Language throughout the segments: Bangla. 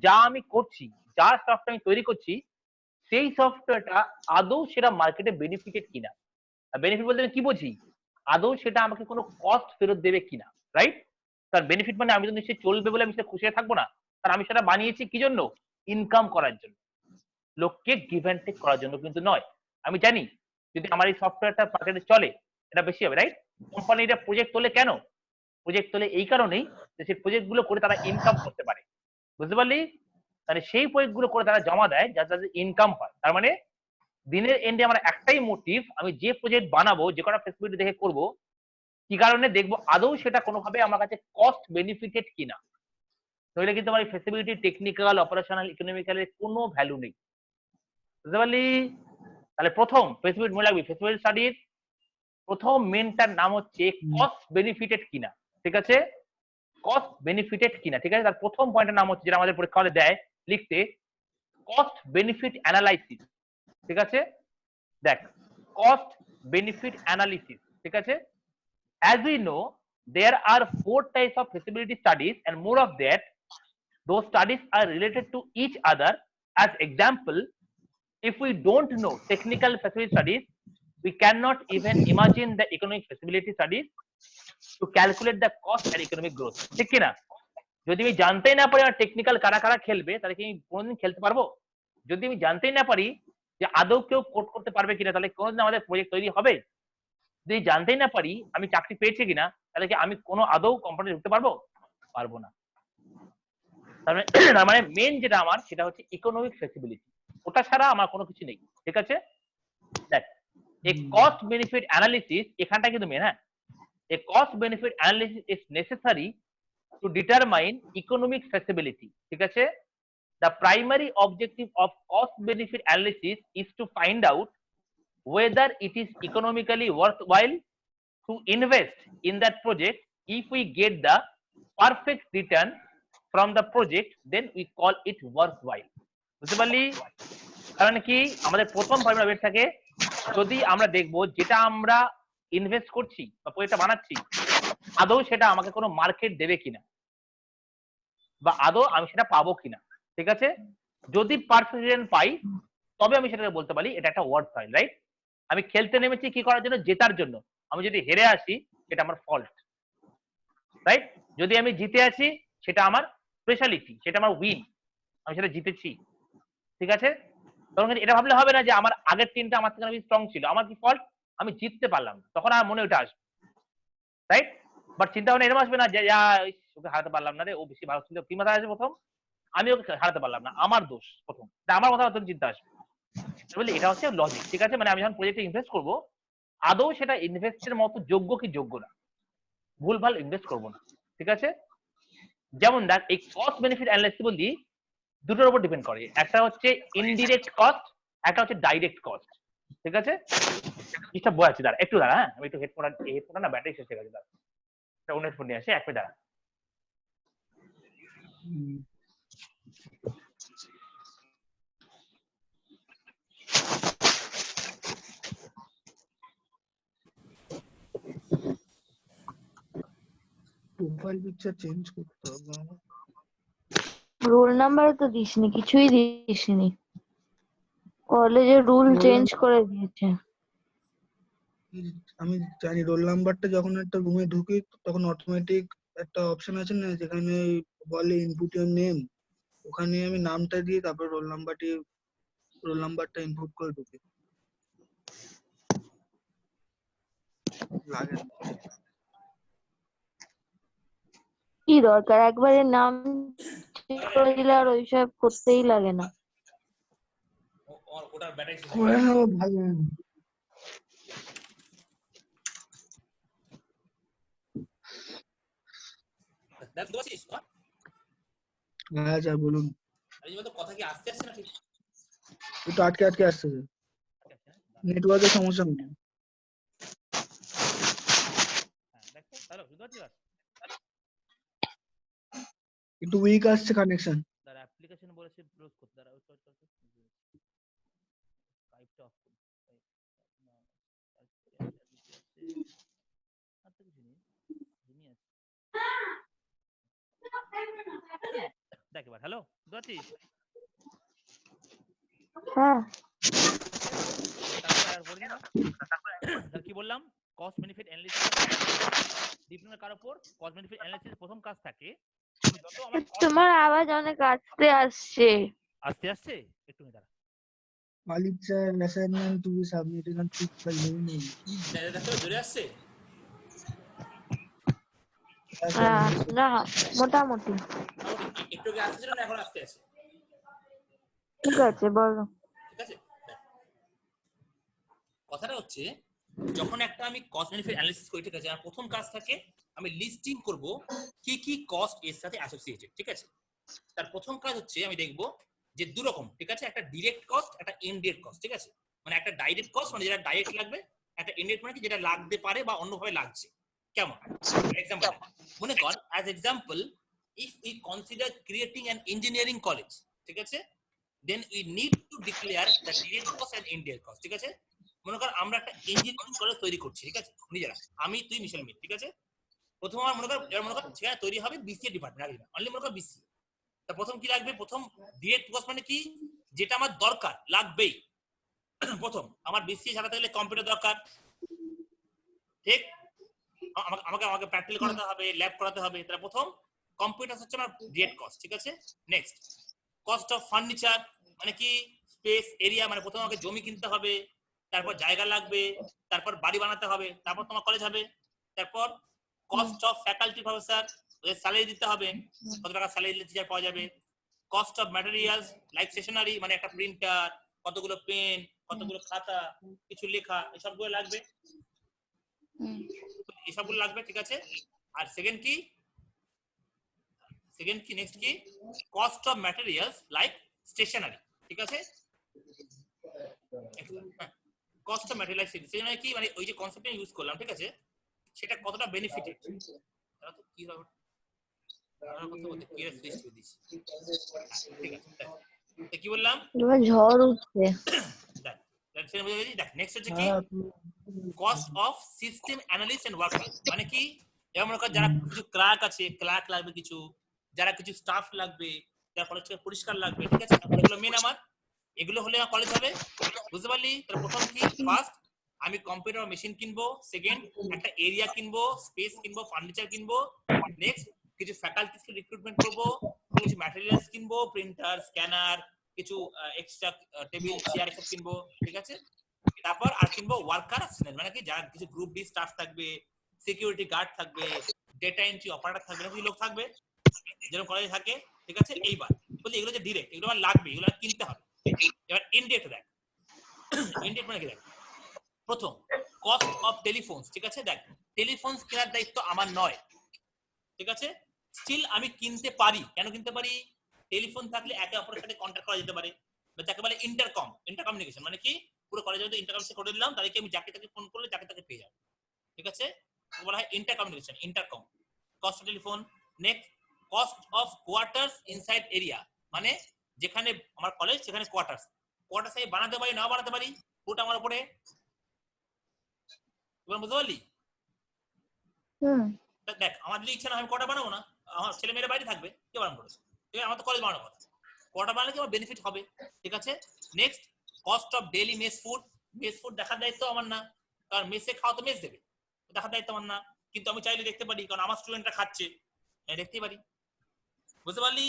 যা আমি করছি, যা সফটওয়্যার আমি তৈরি করছি, সেই সফটওয়্যারটা আদৌ সেটা মার্কেটে বেনিফিটেড কিনা। বেনিফিট বলতে আমি কি বুঝি, আদৌ সেটা আমাকে কোনো কস্ট ফেরত দেবে কিনা, রাইট? তার বেনিফিট মানে আমি তো নিশ্চয়ই চলবে বলে আমি সেটা খুশি থাকবো না। কারণ আমি সেটা বানিয়েছি কি জন্য? ইনকাম করার জন্য, লোককে গিভ অ্যান্ড টেক করার জন্য কিন্তু নয়। আমি জানি যদি আমার এই সফটওয়্যারটা মার্কেটে চলে এটা বেশি হবে, রাইট? কোম্পানিটা প্রজেক্ট তোলে কেন? প্রজেক্ট তোলে এই কারণেই যে সেই প্রজেক্ট গুলো করে তারা ইনকাম করতে পারে, বুঝতে পারলি? মানে সেই প্রজেক্ট গুলো করে তারা জমা দেয় যাতে তাদের ইনকাম হয়। তার মানে দিনের এন্ডে আমার একটাই মোটিভ, আমি যে প্রজেক্ট বানাবো, যে কটা ফেসিলিটি দেখে করব, কি কারণে দেখবো আদৌ সেটা কোনোভাবে আমার কাছে কস্ট বেনিফিটেড কিনা। নইলে কিন্তু আমার এই ফেসিলিটি টেকনিক্যাল, অপারেশনাল, ইকোনমিক্যালের কোনো ভ্যালু নেই, বুঝতে পারলি? তাহলে প্রথম ফেসিলিটি মনে রাখবি, ফেসিলিটি স্টাডির প্রথম মেনটার নাম হচ্ছে কস্ট বেনিফিটেড কিনা, ঠিক আছে? কস্ট বেনিফিটেড কিনা, ঠিক আছে? তার প্রথম পয়েন্টের নাম হচ্ছে, যেটা আমাদের পরীক্ষা হলে দেয় লিখতে, কস্ট বেনিফিট অ্যানালাইসিস, ঠিক আছে? দেখ, কস্ট বেনিফিট অ্যানালিসিস, ঠিক আছে? As we know, there are 4 types of feasibility studies, and more of that, those studies are related to each other. As example, if we don't know technical feasibility studies, we cannot even imagine the economic feasibility studies to calculate the cost and economic growth, ঠিক কিনা? যদি আমি জানতেই না পারি আমার টেকনিক্যাল কারা কারা খেলবে, তাহলে কি আমি কোনোদিন খেলতে পারবো? যদি আমি জানতেই না পারি যে আদৌ কেউ কোড করতে পারবে কিনা, তাহলে কোনোদিন আমাদের প্রজেক্ট তৈরি হবে? যদি জানতেই না পারি আমি চাকরি পেয়েছি কিনা, তাহলে কি আমি কোনো আদৌ কোম্পানি ঢুকতে পারবো? পারবো না। তার মানে মেন যেটা আমার সেটা হচ্ছে ইকোনমিক ফ্লেক্সিবিলিটি, ওটা ছাড়া আমার কোনো কিছু নেই, ঠিক আছে? দেখ, এ কস্ট বেনিফিট অ্যানালিসিস এখানটা কিন্তু মেন, হ্যাঁ। এ cost benefit analysis is necessary to determine economic flexibility, ঠিক আছে? The primary objective of cost benefit analysis is to find out whether it is economically worthwhile to invest in that project. If we get the perfect return from the project, then we call it worthwhile, বুঝতে পারলি? কারণ কি, আমাদের প্রথম ফর্মুলা বের থাকে, যদি আমরা দেখবো যেটা আমরা ইনভেস্ট করছি বা প্রজেক্টটা বানাচ্ছি আদৌ সেটা আমাকে কোনো মার্কেট দেবে কিনা, বা আদৌ আমি সেটা পাবো কিনা, ঠিক আছে? যদি পারফেক্ট রিটার্ন পাই তবে আমি সেটাকে বলতে পারি এটা একটা ওয়ার্থ ফাইল, রাইট? আমি খেলতে নেমেছি কি করার জন্য? জেতার জন্য। আমি যদি হেরে আসি সেটা আমার ফল্ট, রাইট? যদি আমি জিতে আসি সেটা আমার স্পেশালিটি, সেটা আমার উইন, আমি সেটা জিতেছি, ঠিক আছে? তখন এটা ভাবলে হবে না যে আমার আগের টিমটা আমার থেকে বেশি স্ট্রং ছিল, আমার কি ফল্ট, আমি জিততে পারলাম না, তখন আমার মনে ওটা আসবে, রাইট? বাট চিন্তা ভাবনা এরকম আসবে না যে ওকে হারাতে পারলাম না রে, ও বেশি ভালো ছিল, কি মাথায় আসবে প্রথম? আমি ওকে হারাতে পারলাম না, আমার দোষ প্রথম, আমার কথা তখন চিন্তা আসবে, বুঝলি? এটা হচ্ছে লজিক, ঠিক আছে? মানে আমি যখন প্রজেক্টে ইনভেস্ট করবো আদৌ সেটা ইনভেস্টের মতো যোগ্য কি যোগ্য না, ভুলভাল ইনভেস্ট করবো না, ঠিক আছে? যেমন দেখ, এই কস্ট বেনিফিট অ্যানালাইসিস বলি দুটোর উপর ডিপেন্ড করে, একটা হচ্ছে ইনডিরেক্ট কস্ট, একটা হচ্ছে ডাইরেক্ট কস্ট, ঠিক আছে? জিনিসটা বোঝাচ্ছি, দাঁড়া একটু দাঁড়া, হ্যাঁ, আমি একটু হেডফোনটা না ব্যাটারি শেষ হয়ে গেছে, দাঁড়া অন্য হেডফোন নিয়ে আসে, এক মিনিট দাঁড়া। প্রোফাইল পিকচার চেঞ্জ করতে হবে। রোল নাম্বার তো দিসনি, কিছুই দিসনি, কলেজের রুল চেঞ্জ করে দিয়েছে। আমি জানি রোল নাম্বারটা যখন একটা রুমে ঢুকি তখন অটোমেটিক একটা অপশন আছে না, যেখানে বলে ইনপুট ইওর নেম, ওখানে আমি নামটা দিয়ে তারপর রোল নাম্বারটা ইনপুট করে ঢুকি। লাগে না। কি দরকার, একবারে নাম চেঞ্জ করে দিলে আর ওইসব করতেই লাগে না। ওটা ব্যাটারি শেষ করে নেবো, ভালো। দেখ বুঝতে পারছিস? হ্যাঁ স্যার বলুন। আমি বলতে কথা কি আসছে না ঠিক? একটু আটকে আটকে আসছে, নেটওয়ার্কের সমস্যা নেই। হ্যাঁ দেখো, হ্যালো, বুঝতে পারছিস? একটু উইক আসছে কানেকশন। তার অ্যাপ্লিকেশন বলেছে ক্লোজ করতে, দাঁড়া ওই স্কাইপটা অফ করি, আর তো কিছু নেই, জিনিয়াস। দেখ এবার, হ্যালো। বুঝছিস? হ্যাঁ তারপর আর বলবি না। তাহলে কি বললাম? কস্ট বেনিফিট অ্যানালিসিস ডিপেন্ড কার উপর? কস্ট বেনিফিট অ্যানালিসিস প্রথম কাজ থাকে আমি যত আমার cost তোমার আওয়াজ অনেক আস্তে আসছে। আসতে আসছে একটু দাঁড়া। Walid sir, assignment to be submitted on 6 by noon. দেখো জোরে আসছে? না মোটামুটি একটু আগে আসছিল না এখন আসতে আছে? ঠিক আছে বলো। ঠিক আছে, কথাটা হচ্ছে যখন একটা আমি কস্ট বেনিফিট অ্যানালিসিস করি, ঠিক আছে, আমার প্রথম কাজ থাকে আমি লিস্টিং করব কি কি কস্ট এর সাথে অ্যাসোসিয়েটেড। ঠিক আছে, তার প্রথম কাজ হচ্ছে আমি দেখব যে দু রকম, ঠিক আছে, একটা ডিরেক্ট কস্ট, একটা ইনডিরেক্ট কস্ট। ঠিক আছে, মানে একটা ডাইরেক্ট কস্ট মানে যেটা ডাইরেক্ট লাগবে, একটা ইনডিরেক্ট মানে কি যেটা লাগতে পারে বা অন্যভাবে লাগছে। কেমন এক্সাম্পল মনে কর, as example if we consider creating an engineering college, ঠিক আছে, then we need to declare the direct cost and indirect cost. ঠিক আছে, মনে কর আমরা একটা ইঞ্জিনিয়ারিং কলেজ তৈরি করছি, ঠিক আছে, নিজেরা, আমি তুই মিশেল মিট। ঠিক আছে, প্রথম আমার মনে কর সেখানে তৈরি হবে বিসিএ ডিপার্টমেন্ট, অনলি মনে কর বিসিএ। তা প্রথম কি লাগবে? প্রথম ডিরেক্ট কস্ট মানে কি যেটা আমার দরকার লাগবেই। প্রথম আমার বিসিএ চালাতে গেলে কম্পিউটার দরকার, ঠিক, আমাকে আমাকে প্র্যাকটিক্যাল করাতে হবে, ল্যাব করাতে হবে। তার প্রথম কম্পিউটার হচ্ছে আমার ডিরেক্ট কস্ট। ঠিক আছে, নেক্সট কস্ট অফ ফার্নিচার মানে কি স্পেস এরিয়া, মানে প্রথম আমাকে জমি কিনতে হবে, তারপর জায়গা লাগবে, তারপর বাড়ি বানাতে হবে, তারপর তোমার কলেজ হবে। তারপর কস্ট অফ ফ্যাকাল্টি প্রফেসর, ওদের স্যালারি দিতে হবে, কত টাকা স্যালারি দিলে টিচার পাওয়া যাবে। Cost of materials like stationery মানে একটা প্রিন্টার, কতগুলো পেন, কতগুলো খাতা, কিছু লেখা, এসবগুলো লাগবে, এসবগুলো লাগবে। ঠিক আছে, আর সেকেন্ড কি নেক্সট কি cost of materials like stationery. ঠিক আছে, কস্ট অফ ম্যাটেরিয়ালস স্টেশনারি কি মানে ওই যে কনসেপ্টটা ইউজ করলাম, ঠিক আছে, সেটা কতটা বেনিফিটেড। তাহলে তো কি হবে, আমরা কথা বলতে কি লিস্ট করে দিছি। ঠিক আছে, তো কি বললাম, এবার ঝড় উঠছে। দেখ নেক্সট হচ্ছে কি cost of system analyst and worker মানে কি, যেমন মনে কর যারা কিছু ক্লার্ক আছে, ক্লার্ক লাগবে কিছু, যারা কিছু স্টাফ লাগবে, যারা কলেজটা পরিষ্কার লাগবে। ঠিক আছে, এগুলো মেন আমার, এগুলো হলে আমার কলেজ হবে, বুঝতে পারলি? তাহলে প্রথম কি ফার্স্ট আমি কম্পিউটার মেশিন কিনবো, সেকেন্ড একটা এরিয়া কিনবো, স্পেস কিনবো, ফার্নিচার কিনবো, নেক্সট কিছু ফ্যাকাল্টিসকে রিক্রুটমেন্ট করবো, কিছু ম্যাটেরিয়ালস কিনবো, প্রিন্টার, স্ক্যানার, কিছু এক্সট্রা টেবিল চেয়ার এসব কিনবো। ঠিক আছে, তারপর আর কিনবো ওয়ার্কার অ্যাসিস্ট্যান্ট মানে কি যারা কিছু গ্রুপ ডি স্টাফ থাকবে, সিকিউরিটি গার্ড থাকবে, ডেটা এন্ট্রি অপারেটর থাকবে, কিছু লোক থাকবে যেরকম কলেজে থাকে। ঠিক আছে, এইবার বলি এগুলো যে ডিরেক্ট, এগুলো আমার লাগবে, এগুলো কিনতে হবে। এবার ইনডিরেক্ট দেখ, ইনডিরেক্ট মানে কি দেখ, প্রথম কস্ট অফ টেলিফোনস। ঠিক আছে, দেখ টেলিফোনস কেনার দায়িত্ব আমার নয়, ঠিক আছে, স্টিল আমি কিনতে পারি। কেন কিনতে পারি? টেলিফোন থাকলে একে অপরের সাথে কন্ট্যাক্ট করা যেতে পারে, যাকে বলে ইন্টারকমিউনিকেশন মানে কি পুরো কলেজে যদি ইন্টারকমিউনিকেশন করে দিলাম তাহলে কি আমি যাকে তাকে ফোন করলে যাকে তাকে পেয়ে যাবো। ঠিক আছে, বলা হয় intercommunication, intercom. Cost of telephone. Next cost of quarters inside area মানে যেখানে আমার কলেজ সেখানে কোয়ার্টার্স আমি বানাতে পারি না বানাতে পারি, পুরোটা আমার উপরে। এবার বুঝতে পারলি? দেখ আমার যদি ইচ্ছা না আমি কোয়ার্টার বানাবো না, আমার ছেলে মেয়েরা বাইরে থাকবে, কে বানাবো করেছে? ঠিক আছে, আমার তো কলেজ বানানোর কথা, কোয়ার্টার বানালে কি আমার বেনিফিট হবে। ঠিক আছে, next cost of daily mess food দেখার দায়িত্ব আমার না, কারণ মেসে খাওয়া তো মেস দেবে, দেখার দায়িত্ব আমার না, কিন্তু আমি চাইলে দেখতে পারি, কারণ আমার স্টুডেন্টরা খাচ্ছে, দেখতে পারি। বুঝতে পারলি?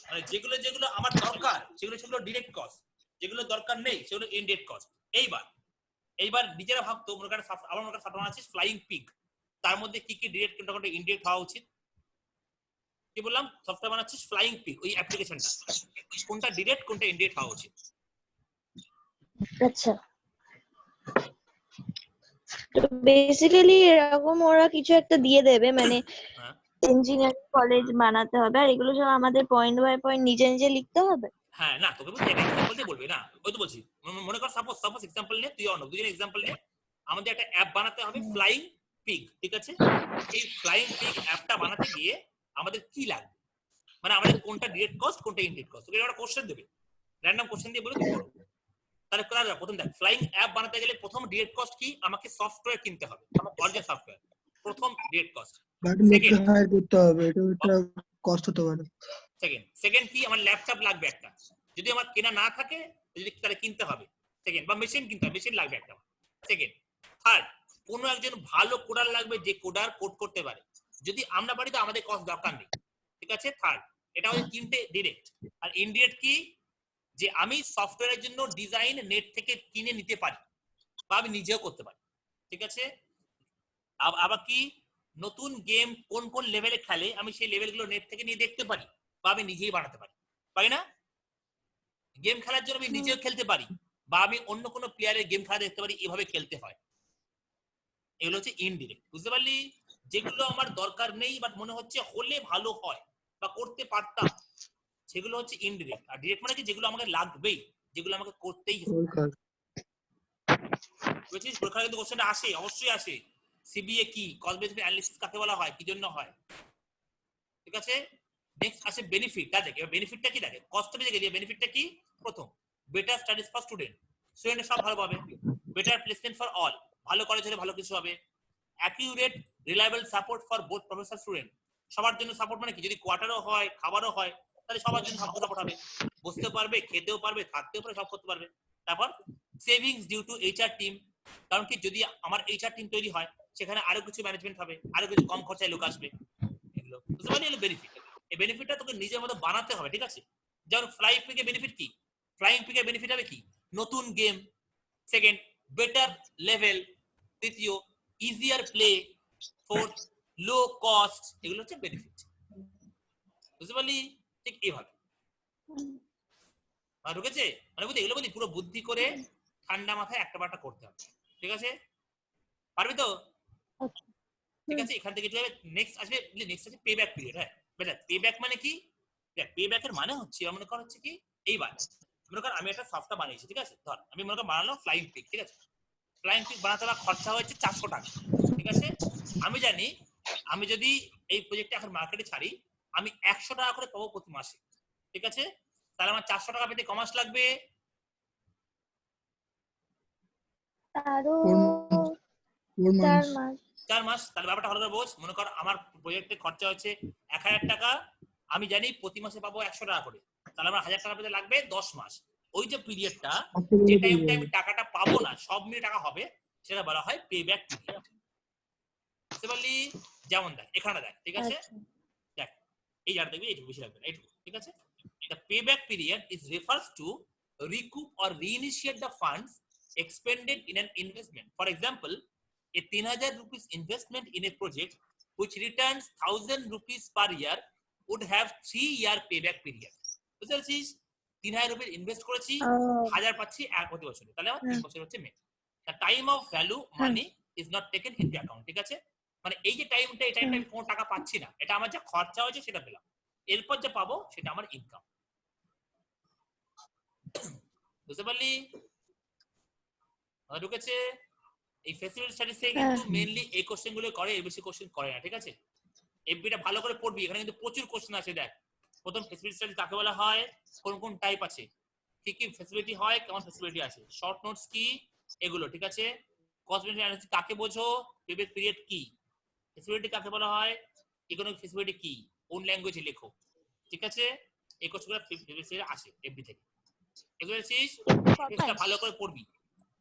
মানে যেগুলো যেগুলো আমার দরকার সেগুলো ডিরেক্ট কস্ট, যেগুলো দরকার নেই সেগুলো ইনডিরেক্ট কস্ট। এইবার নিজেরা ভাবতো, মনে করেন আমার মনে করেন সফটওয়্যার আছে ফ্লাইং পিগ, তার মধ্যে কি কি ডিরেক্ট কোনটা ইনডিরেক্ট হওয়া উচিত? কি বললাম? সফটওয়্যার বানাচ্ছিস ফ্লাইং পিগ, ওই অ্যাপ্লিকেশনটা কোনটা ডিরেক্ট কোনটা ইনডিরেক্ট হওয়া উচিত? আচ্ছা, তো বেসিক্যালি এরকম ওরা কিছু একটা দিয়ে দেবে, মানে ইঞ্জিনিয়ারিং কলেজ বানাতে হবে, আর এগুলো সব আমাদের পয়েন্ট বাই পয়েন্ট নিজে নিজে লিখতে হবে। হ্যাঁ, না তোকে বলছি একটা এক্সাম্পল দিয়ে বলবি না, ওই তো বলছি মনে কর সাপোজ এক্সাম্পল নে, তুই অন্য দুজন এক্সাম্পল নে, আমাদের একটা অ্যাপ বানাতে হবে ফ্লাইং পিগ। ঠিক আছে, এই ফ্লাইং পিগ অ্যাপটা বানাতে গিয়ে আমাদের কি লাগবে, মানে আমাদের কোনটা ডিরেক্ট কস্ট কোনটা ইনডিরেক্ট কস্ট, তোকে একটা কোশ্চেন দেবে, র‍্যান্ডম কোশ্চেন দিয়ে বলে তুই করো। তাহলে কোথা প্রথম দেখ ফ্লাইং অ্যাপ বানাতে গেলে প্রথম ডিরেক্ট কস্ট কি, আমাকে সফটওয়্যার কিনতে হবে, অরিজিনাল সফটওয়্যার, প্রথম ডিরেক্ট কস্ট। বাট লোককে হায়ার করতে হবে, এটা একটা কষ্ট হতে পারে। সেকেন্ড কি আমার ল্যাপটপ লাগবে একটা, যদি আমার কেনা না থাকে যদি তাহলে কিনতে হবে। সেকেন্ড বা মেশিন কিনতে হবে, মেশিন লাগবে একটা। সেকেন্ড। থার্ড, কোনো একজন ভালো কোডার লাগবে যে কোডার কোড করতে পারে, যদি আমরা পারি তো আমাদের কস্ট দরকার নেই, ঠিক আছে। থার্ড, এটা হচ্ছে তিনটে ডিরেক্ট। আর ইনডিরেক্ট কি, যে আমি সফটওয়্যারের জন্য ডিজাইন নেট থেকে কিনে নিতে পারি বা আমি নিজেও করতে পারি, ঠিক আছে। আবার কি, নতুন গেম কোন কোন লেভেলে খেলে আমি সেই লেভেলগুলো নেট থেকে নিয়ে দেখতে পারি বা আমি নিজেই বানাতে পারি, পারি না? গেম খেলার জন্য আমি নিজেও খেলতে পারি বা আমি অন্য কোনো প্লেয়ারের গেম খেলা দেখতে পারি এভাবে খেলতে হয়। এগুলো হচ্ছে ইনডিরেক্ট, বুঝতে পারলি? যেগুলো আমার দরকার নেই বাট মনে হচ্ছে হলে ভালো হয় বা করতে পারতাম, সেগুলো হচ্ছে ইনডিরেক্ট। আর ডিরেক্ট মানে কি, যেগুলো আমাকে লাগবেই, যেগুলো আমাকে করতেই হবে। বুঝছিস? পরীক্ষায় কিন্তু কোশ্চেনটা আসে, অবশ্যই আসে। সিবিএ কি, কস্ট বেনিফিট অ্যানালিসিস কাকে বলা হয়, কি জন্য হয়, ঠিক আছে। নেক্সট আসে বেনিফিট। তা দেখে বেনিফিটটা কি, দেখে কস্ট বেজে গেলে বেনিফিটটা কি। প্রথম, better studies for student, student সব ভালো পাবে। বেটার প্লেসমেন্ট ফর অল, ভালো কলেজ হলে ভালো কিছু হবে। Accurate reliable support for both professor student, সবার জন্য সাপোর্ট মানে কি, যদি কোয়ার্টারও হয় খাবারও হয় তাহলে সবার জন্য সাপোর্ট হবে, বসতে পারবে, খেতেও পারবে, থাকতেও পারবে, সব করতে পারবে। তারপর savings due to HR team, কারণ কি যদি আমার এইচআর টিম তৈরি হয় সেখানে আরো কিছু ম্যানেজমেন্ট হবে, আরো কিছু কম খরচায় লোক আসবে, এগুলো বুঝতে পারলি? এগুলো বেনিফিট। এই বেনিফিটটা তোকে নিজের মতো বানাতে হবে, ঠিক আছে। যেমন ফ্লাইং পিকের বেনিফিট কি, ফ্লাইং পিকের বেনিফিট হবে কি, নতুন গেম। Second, better level. তৃতীয়, easier play. Fourth, low cost. এগুলো হচ্ছে বেনিফিট, বুঝতে পারলি? ঠিক এইভাবে ঢুকেছে মানে বুঝলি? এগুলো বলি পুরো বুদ্ধি করে ঠান্ডা মাথায় একটা বারটা করতে হবে, ঠিক আছে। পারবি তো? ঠিক আছে। এখান থেকে নেক্সট আসবে, নেক্সট আছে পে ব্যাক পিরিয়ড। হ্যাঁ বেটা, পে ব্যাক মানে কি, দেখ পে ব্যাকের মানে হচ্ছে, মনে কর হচ্ছে কি, এইবার মনে কর আমি একটা সফটওয়্যার বানিয়েছি, ঠিক আছে। ধর আমি মনে কর বানালাম ফ্লাইং পিক, ঠিক আছে। ফ্লাইং পিক বানাতে আমার খরচা হয়েছে 400 টাকা, ঠিক আছে। আমি জানি আমি যদি এই প্রজেক্টটা এখন মার্কেটে ছাড়ি আমি 100 টাকা করে পাবো প্রতি মাসে, ঠিক আছে। তাহলে আমার 400 টাকা পেতে কমাস লাগবে, আরো 4 মাস। 4 মাস। তাহলে ব্যাপারটা ভালো করে বোঝ। মনে কর আমার প্রজেক্টের খরচা হচ্ছে 1000 টাকা, আমি জানি প্রতি মাসে পাবো 100 টাকা করে, তাহলে আমার 1000 টাকা পেতে লাগবে 10 মাস। ওই যে পিরিয়ডটা, যে টাইমটা আমি টাকাটা পাবো না, সব মিলে টাকা হবে, সেটা বলা হয় পে ব্যাক পিরিয়ড, বুঝতে পারলি? যেমন দেখ এখানে দেখ, ঠিক আছে। দেখ এই জায়গাটা দেখবি, এইটুকু বেশি লাগবে না, এইটুকু, ঠিক আছে। The payback period is refers to recoup or reinitiate the funds expended in an investment. For example, a 3000 rupees investment in a project which returns 1000 rupees per year would have 3-year payback period. বুঝতে পারছিস? 3000 রুপি ইনভেস্ট করেছি, 1000 পাচ্ছি প্রতি বছরে, তাহলে আমার 3 বছর হচ্ছে main. The time of value money is not taken into account, ঠিক আছে। মানে এই যে টাইমটা, এই টাইমটা আমি কোনো টাকা পাচ্ছি না, এটা আমার যা খরচা হয়েছে সেটা পেলাম, এরপর যা পাবো সেটা আমার ইনকাম, বুঝতে পারলি? ঢুকেছে? এই ফেসিলিটি স্টাডিজ থেকে কিন্তু মেইনলি এই কোশ্চেন গুলো করে, এর বেশি কোশ্চেন করে না, ঠিক আছে। এফবিটা ভালো করে পড়বি, এখানে কিন্তু প্রচুর কোশ্চেন আছে। দেখ প্রথম, ফেসিলিটি স্টাডিজ কাকে বলা হয়, কোন কোন টাইপ আছে, কি কি ফেসিলিটি হয়, কেমন ফেসিলিটি আছে, শর্ট নোটস কি, এগুলো, ঠিক আছে। কস্ট বেনিফিট অ্যানালিসিস কাকে বোঝো, পেব্যাক পিরিয়ড কি, ফেসিলিটি কাকে বলা হয়, ইকোনমিক ফেসিলিটি কি, কোন ল্যাঙ্গুয়েজে লেখো, ঠিক আছে। এই কোশ্চেনগুলো ফেসিলিটি আসে এফবি থেকে, বুঝতে পেরেছিস? টেস্টটা ভালো করে পড়বি,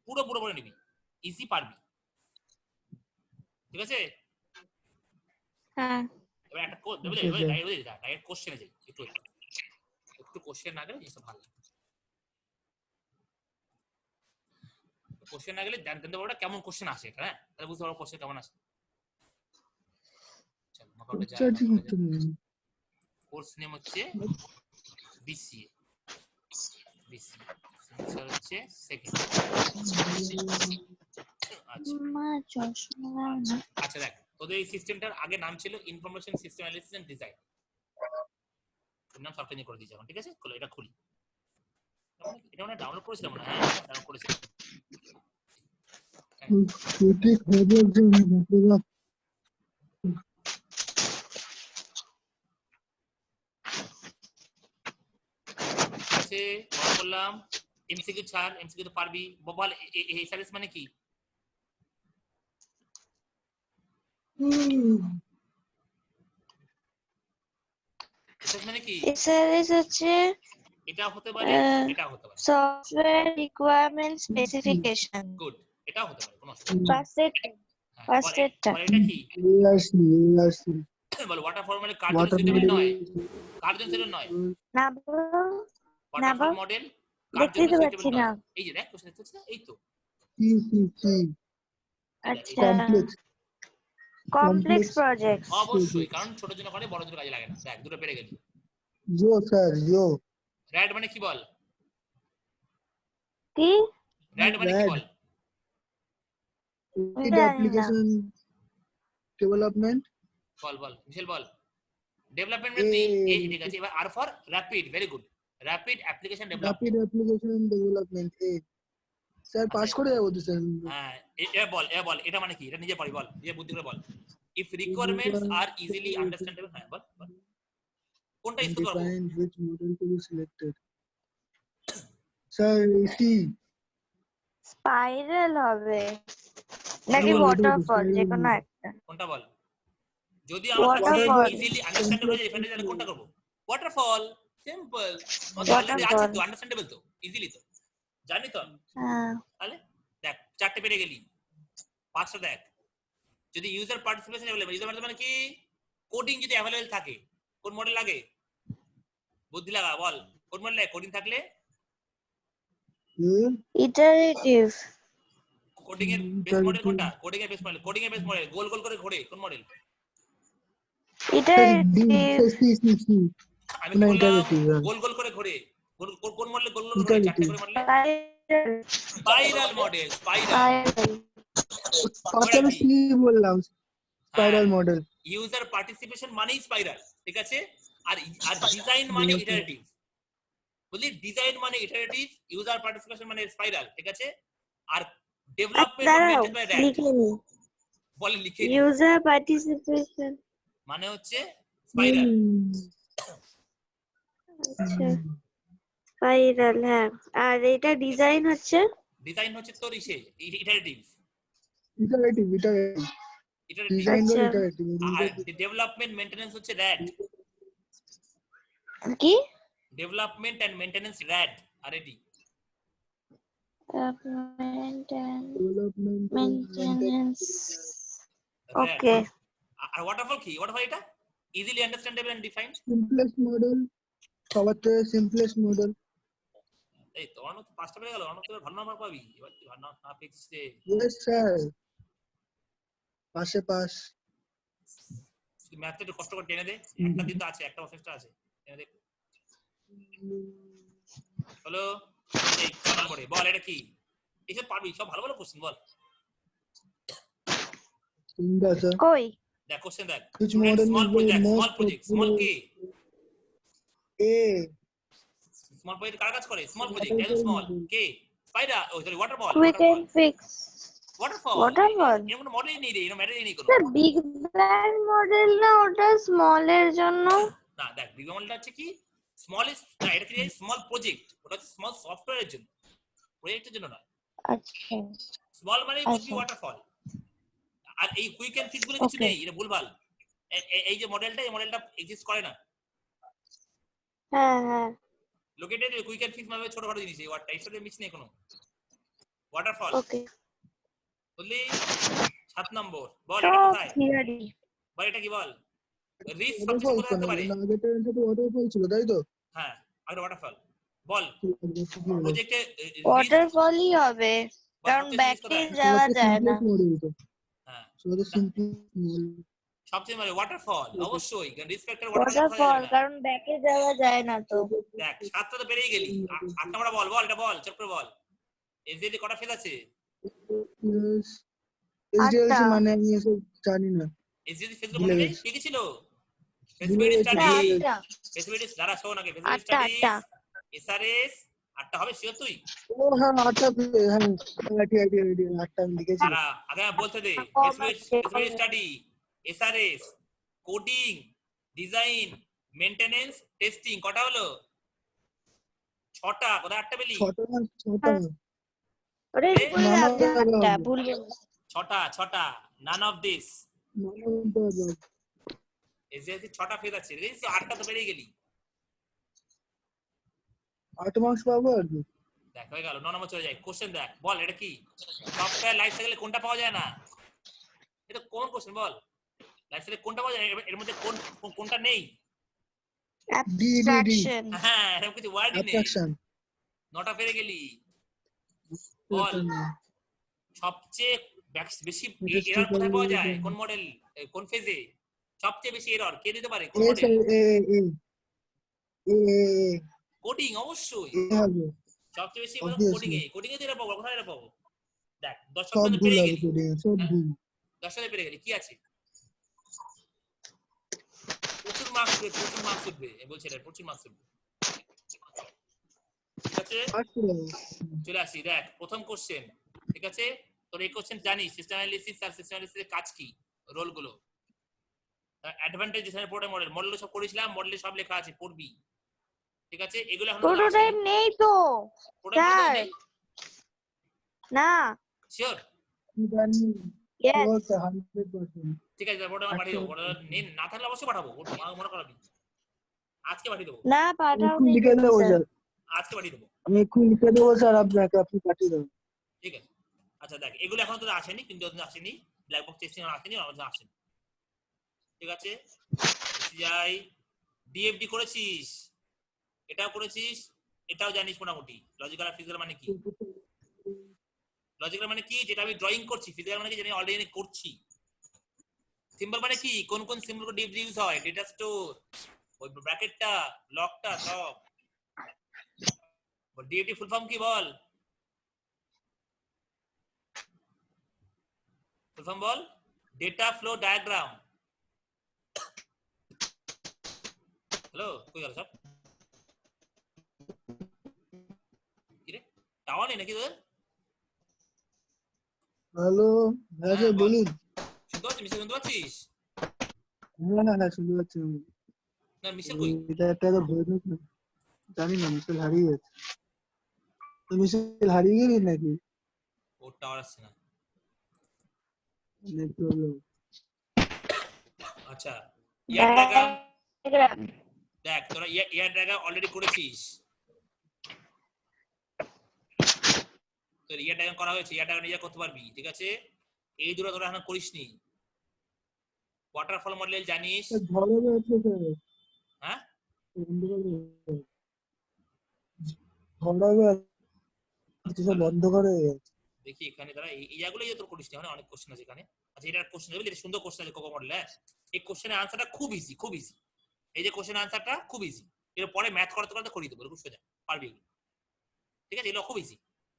পুরো পুরো পড়ে নিবি, ইজি পারবি, ঠিক আছে। হ্যাঁ এবার একটা ডাইরেক্ট কোশ্চেনে যাই, একটু কোশ্চেন না গেলে জিনিসটা ভালো লাগে। কোশ্চেন না গেলে জানতে পারবো কেমন কোশ্চেন আসে, হ্যাঁ তাহলে বুঝতে পারবো কোশ্চেন কেমন আসে। কোর্স নেম হচ্ছে বিসিএ, সেমিস্টার হচ্ছে সেকেন্ড। আচ্ছা দেখ, তোদের এই সিস্টেমটার আগে নাম ছিল information system analysis and design, নাম সফটওয়্যার নিয়ে করে দিয়েছি এখন, ঠিক আছে। খোলো, এটা খুলি, এটা মানে ডাউনলোড করেছিলাম না, হ্যাঁ ডাউনলোড করেছিলাম। আছে বললাম এমসিকিউ ছাড়, এমসিকিউ তো পারবি। বল এই সার্ভিস মানে কি, এসএস মানে কি? SRS হচ্ছে এটা হতে পারে, এটা হতে পারে। Software requirement specification. গুড, এটাও হতে পারে, কোনো অসুবিধা নেই। ফার্স্ট হ্যাঁ, ফার্স্ট এডটা বল এটা কি? ARC বল ওয়াটারফল মানে কার জন্য water সুইটেবল model নয়, কার জন্য সুইটেবল নয়। না বলো, না ওয়াটারফল বল, মডেল কার দেখতেই জন্য তো সুইটেবল পাচ্ছি না। নয়। এই যে দেখ কোশ্চেন হচ্ছে না, এই তো CCC আচ্ছা, complex কমপ্লেক্স প্রজেক্ট। অবশ্যই, কারণ ছোট জন্য করে বড় জন্য কাজে লাগে না। দেখ দুটো পেরে গেলি। Yo sir yo র্যাড মানে কি বল? কি র্যাড মানে কি RAD বল? Rapid জানি না। application development বল বল মিশেল বল। ডেভেলপমেন্ট মানে কি? এই ঠিক আছে, এবার আর for rapid, very good. Rapid application development. rapid application development A sir pass করে যাবো তো স্যার হ্যাঁ, এবার বল এটা মানে কি? এটা নিজে পড়ি, বল নিজে বুদ্ধি করে বল। If requirements are easily understandable. হ্যাঁ বল বল, কোনটা ইউজ করব? define which model to be selected sir see spiral হবে নাকি বল, ওয়াটারফল, spiral যে কোনো হবে। একটা। কোনটা বল? যদি আমার কাছে Waterfall. ইজিলি আন্ডারস্ট্যান্ডেবল ডিফারেন্স, তাহলে কোনটা করব? Waterfall, simple. অলরেডি আছে Waterfall. তো, আন্ডারস্ট্যান্ডেবল তো, ইজিলি তো জানি তো। হ্যাঁ, তাহলে দেখ চারটে পেরে গেলি, পাঁচটা দেখ। যদি ইউজার পার্টিসিপেশন अवेलेबल, ইউজার মানে কি? কোডিং যদি अवेलेबल থাকে, কোন মডেল লাগে? বুদ্ধি লাগা, বল কোন মডেল লাগে? কোডিং থাকলে ইটারেটিভ। কোডিং এর বেস মডেল কোনটা? কোডিং এর বেস মডেল, কোডিং এর বেস মডেল গোল গোল করে ঘোরে, কোন মডেল? ইটারেটিভ সি আমি কি বললাম? গোল গোল করে ঘোরে, কোন মডেল গোল গোল করে ঘোরে? চারটে করে মডেল। Spiral model, spiral. আমি সি বললাম স্পাইরাল মডেল ইউজার পার্টিসিপেশন মানেই স্পাইরাল, ঠিক আছে? আর আর ডিজাইন মানে ইটারেটিভ। বুঝলি, ডিজাইন মানে ইটারেটিভ, ইউজার পার্টিসিপেশন মানে স্পাইরাল, ঠিক আছে? আর ডেভেলপমেন্ট মেইনটেইন বাই র‍্যাড। লিখিনি। বল লিখে নি, ইউজার পার্টিসিপেশন মানে হচ্ছে স্পাইরাল। আচ্ছা, স্পাইরাল। হ্যাঁ, আর এটা ডিজাইন হচ্ছে ডিজাইন হচ্ছে তোর ইসে ইটারেটিভ, ইটারেটিভ ডিজাইন আচ্ছা। আর ইটারেটিভ আর ডেভেলপমেন্ট মেইনটেনেন্স হচ্ছে র‍্যাড। কি development and maintenance RAD, R A D. Development and development maintenance. Okay, আর ওয়াটারফল কি? ওয়াটারফল এটা easily understandable and defined. Simplest model সবার থেকে সিম্পলেস্ট মডেল এই তো অনেক পাঁচটা পেয়ে গেল, অনেক তো ভালো নাম্বার পাবি। এবার তুই ভালো না পেয়েছিস রে। ইয়েস স্যার পাশে পাস তুই ম্যাথটা একটু কষ্ট করে টেনে দে, একটা দিন তো আছে, একটা প্রসেসটা আছে, টেনে দে। হলো এই 4 নম্বরে বল এটা কি? এসব পারবি, সব ভালো ভালো কোশ্চেন বল। তিনটা স্যার কই দেখ কোশ্চেন দেখ। Which student model small is the project, most small project, small popular? কে? এ স্মল প্রজেক্ট কার কাজ করে? স্মল প্রজেক্ট, এত স্মল কে? Spider, oh sorry waterfall, quick and fix waterfall. Waterfall এর কোনো মডেলই নেই রে, এর ম্যাটারই নেই কোনো। বিগ ব্যাং মডেল না, ওটা স্মল এর জন্য। না দেখ বিগ মডেলটা হচ্ছে কি স্মলেস্ট, না এটা কি স্মল প্রজেক্ট, ওটা হচ্ছে স্মল সফটওয়্যারের জন্য, প্রজেক্টের জন্য না। আচ্ছা, স্মল মানে বুঝবি আচ্ছা। ওয়াটারফল। আর এই কুইক এন্ড ফিক্স বলে কিছু Okay. নেই, এটা ভুলভাল। এই যে মডেলটা, এই মডেলটা এক্সিস্ট করে না। হ্যাঁ হ্যাঁ, লোকেটেড কুইক এন্ড ফিক্স মানে ছোটখাটো জিনিস, এই ওয়ার্ডটা এর সাথে মিক্স নেই কোনো। ওয়াটারফল, ওকে। বুঝলি? 7 নম্বর বল তো এটা কোথায়? থিওরি বল এটা কি বল? রিস্ক ওয়াটারফল সবচেয়ে কোথায় থাকতে পারে? আগেরটা সাথে ওয়াটারফল ছিল তাই তো হ্যাঁ আগে ওয়াটারফল বল। প্রজেক্টে ওয়াটারফলই হবে, কারণ ব্যাকে যাওয়া যায় না। হ্যাঁ সিম্পলেস্ট মডেল সবচেয়ে মানে ওয়াটারফল অবশ্যই, রিস্ক ফ্যাক্টর ওয়াটারফল কারণ ব্যাকে যাওয়া যায় না তো। দেখ 7টা তো পেরিয়ে গেলি, 8 নম্বরটা বল, বল এটা বল, চট করে বল। এসডিএল কটা ফেজ আছে? এসডিএলসি আটটা। মানে আমি এসব জানি না এসডিএল ফেজ মনে নেই কি কি ছিল? ফেসিলিটি স্টাডি, আটটা ফেসিলিটি দ্বারা শোন আগে, ফেসিলিটি আটটা স্টাডি, আটটা এসআরএস 8টা হবে শিওর তুই? ও হ্যাঁ আটটা হ্যাঁ ঠিক আটটা আমি লিখেছি তারা আগে বলতে দে। Facility study, SRS, coding, design, maintenance, testing কটা হলো? 6টা। কোথায় 8টা পেলি? ছটা ওরে ভুল আটটা, ভুল 6টা নান অফ দিস। মানে এসডিএল 6টা ফেজ আছে, 8টা তো পেরিয়ে গেলি। 8 মার্কস পাবো আর কি। দেখ হয়ে গেল 9 নম্বর চলে যায় কোশ্চেন দেখ বল এটা কি সফটওয়্যার লাইফ সাইকেলে কোনটা পাওয়া যায় না এটা কোন কোশ্চেন বল লাইফ সাইকেলে কোনটা পাওয়া যায় এর মধ্যে কোনটা নেই abstraction হ্যাঁ এরকম কিছু ওয়ার্ডই নেই অ্যাবস্ট্রাকশন নটা পেরে গেলি বল সবচেয়ে বেশি এরর কোথায় পাওয়া যায় কোন মডেল কোন ফেজে সবচেয়ে বেশি এরর কে দিতে পারে কোন মডেল কোডিং অবশ্যই সবচেয়ে বেশি কোডিং এ দিলে পাবো কোথায় এটা পাবো দেখ 10 সব পর্যন্ত ভুল পেরে হবে গেলি কোডিং সব ভুল 10 পেরে গেলি কি আছে প্রচুর মার্কস উঠবে বলছে এটা প্রচুর মার্কস উঠবে ঠিক আছে চলে আসি দেখ প্রথম কোশ্চেন ঠিক আছে তোর এই কোশ্চেন জানিস সিস্টেম অ্যানালিসিস আর সিস্টেম অ্যানালিসিসের কাজ কি রোল গুলো অ্যাডভান্টেজ ডিজাইন প্রোডাক্ট মডেল সব করেছিলাম মডেলে সব লেখা আছে পড়বি ঠিক আছে এগুলো এখন প্রোটোটাইপ নেই তো স্যার না শিওর yes ঠিক আছে প্রোডাক্ট পাঠিয়ে দেবো না থাকলে অবশ্যই পাঠাবো মনে করাবি আজকে পাঠিয়ে দেবো না পাঠাও লিখে দেবো স্যার আজকে পাঠিয়ে দেবো আমি একটু লিখে দেবো স্যার আপনাকে আপনি পাঠিয়ে দেবেন ঠিক আছে আচ্ছা দেখ এগুলো এখন তো আসেনি কিন্তু আসেনি ব্ল্যাক বক্স টেস্টিং আসেনি আমাদের আসেনি ঠিক আছে যাই ডিএফডি করেছিস এটাও করেছিস এটাও জানিস মোটামুটি লজিক্যাল আর ফিজিক্যাল মানে কি লজিক্যাল মানে কি যেটা আমি ড্রয়িং করছি ফিজিক্যাল মানে কি যেটা আমি অলরেডি করছি সিম্বল মানে কি কোন কোন সিম্বল করে ডিএফডি ইউজ হয় ডেটা স্টোর ওই ব্র্যাকেটটা লকটা সব ডিএফডি ফুল ফর্ম কি বল ফুল ফর্ম বল ডেটা ফ্লো ডায়াগ্রাম হ্যালো কই গেল সব কি রে টাওয়ার নেই নাকি তোদের হ্যালো হ্যাঁ স্যার বলুন শুনতে পাচ্ছিস মিশে শুনতে পাচ্ছিস হ্যাঁ শুনতে পাচ্ছি না মিশেল কই এটা একটা ভয় না জানি না মিশেল হারিয়ে গেছে তো মিশেল হারিয়ে গেলি নাকি ওর টাওয়ার আসছে না নেট প্রবলেম আচ্ছা ইয়ার ডায়াগ্রাম দেখ তোরা ইয়ার ডায়াগ্রাম অলরেডি করেছিস তোর ইয়ার ডায়াগ্রাম করা হয়েছে ইয়ার ডায়াগ্রাম নিজে করতে পারবি ঠিক আছে এই দুটো তোরা এখন করিসনি ওয়াটারফল মডেল জানিস ঝড়ে আছে স্যার হ্যাঁ ঝড়ে আছে সব বন্ধ করে দেখি এখানে তারা এই জায়গাগুলো তোর করিসনি মানে অনেক কোশ্চেন আছে এখানে আচ্ছা এটা কোশ্চেন দেবে এটা সুন্দর কোশ্চেন আছে কোকো মডেল এই কোশ্চেনের আনসারটা খুব ইজি এই যে কোশ্চেনের আনসারটা খুব ইজি এর পরে ম্যাথ করতে করতে করিয়ে দেবো খুব সোজা পারবি এগুলো ঠিক আছে এগুলো খুব ইজি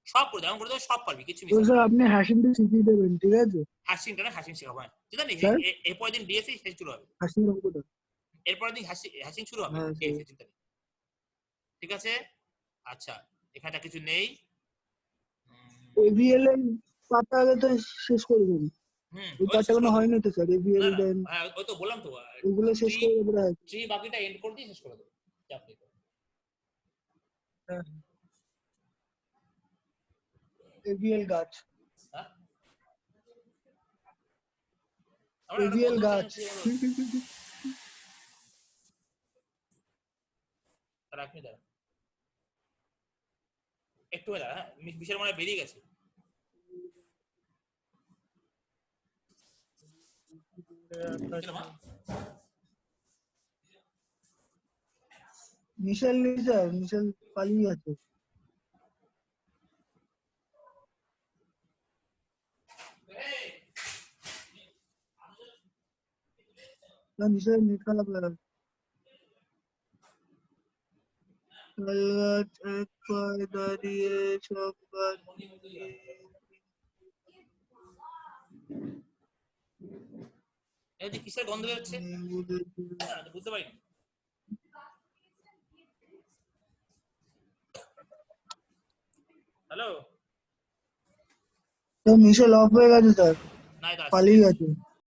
সব করে দেবো করে দেবো সব পারবি কিছু মিস স্যার আপনি হ্যাশিংটা শিখিয়ে দেবেন ঠিক আছে হ্যাশিংটা না হ্যাশিং শেখাবো হ্যাঁ জানিস এরপরের দিন ডিএসসি শেষ শুরু হবে হ্যাশিং অঙ্কটা এরপরের দিন হ্যাশিং শুরু হবে ডিএসসি চিন্তা নেই ঠিক আছে আচ্ছা এখানে কিছু নেই এভিএল এর পাতা আগে তো শেষ করে দেন ওই পাতা কোনো হয়নি তো স্যার এভিএল দেন হ্যাঁ ওই তো বললাম তো ওগুলো শেষ করে দেবো ট্রি বাকিটা এন্ড করে দিয়ে শেষ করে দেবো চাপ নেই এভিএল গাছ হ্যাঁ এভিএল গাছ রাখনি দাঁড়া একটু দাঁড়া হ্যাঁ বিশের মনে বেরিয়ে গেছে মিশেল নেই স্যার মিশেল পালিয়ে গেছে মিশেল নেট খারাপ লাগে এক পায়ে দাঁড়িয়ে সব গাছ এই যে কিসের গন্ধ বেরোচ্ছে বুঝতে পারিনি হ্যালো তো মিশেল অফ হয়ে গেছে স্যার নাই পালিয়ে গেছে